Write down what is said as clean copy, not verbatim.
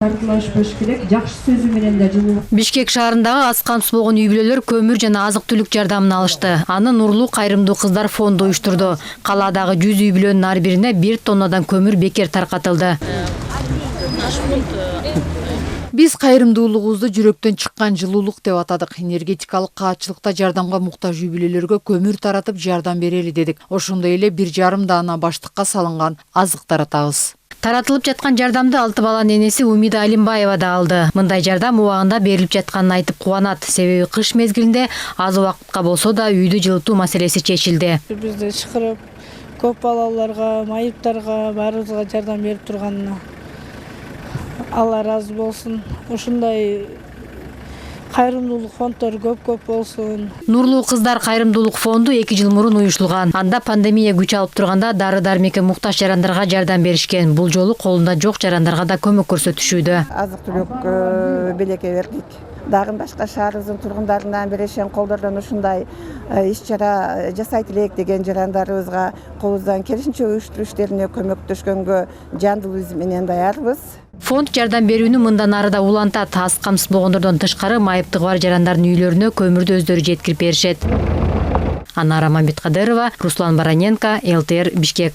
тартылашпаш керек, жакшы сөзү менен да жылуулук. Бишкек шаарындагы аз камсыз болгон үй бүлөлөр көмүр жана азык-түлүк жардамын алышты. Аны Нурлуу кайрымдуу кыздар фонду уюштурду. Калаадагы 100 үй бүлөнүн ар бирине 1 тоннадан көмүр бекер таркатылды. Биз кайрымдуулугубузду жүрөктөн чыккан жылуулук деп атадык. Энергетикалык каатчылыкта жардамга муктаж үй бүлөлөргө көмүр таратып жардам берели дедик. Ошондой эле 1,5 даана баштыкка салынган азык таратабыз. Таратылып жаткан жардамды 6 баланын энеси Умида Алимбаева да алды. Мындай жардам убагында берилип жатканын айтып кубанат. Себеби кыш мезгилинде аз убакытка болсо да үйдү жылытуу маселеси чечилди. Бизде чакырып, көп балаларга, майыптарга баарыбызга жардам берип турганына Алла разы болсун. Ушундай кайрымдуулук фонддор көп болсун. Нурлуу кыздар кайрымдуулук фонду 2 жыл мурун уюшулган. Анда пандемия күч алып турганда дары-дармекке муктаж жарандарга жардам беришкен. Бул жолу колунда жок жарандарга да көмөк көрсөтүшүүдө. Азык-түлүк белекке бердик. Дагы башка шаарыбыздын тургундарынан бирешен колдордон ушундай иш-чара жасайт элек деген жарандарыбызга колубуздан келишинче уюштуруу иштерине көмөктөшкөнгө жандылуу менен даярбыз. Фонд жардам берүүнү мындан ары да улантат. Аз камсыз болгондордон тышкары майыптыгы бар жарандардын үйлөрүнө көмүрдү өздөрү жеткирип беришет. Анара Мамбеткадырова, Руслан Бараненко, ЛТР, Бишкек.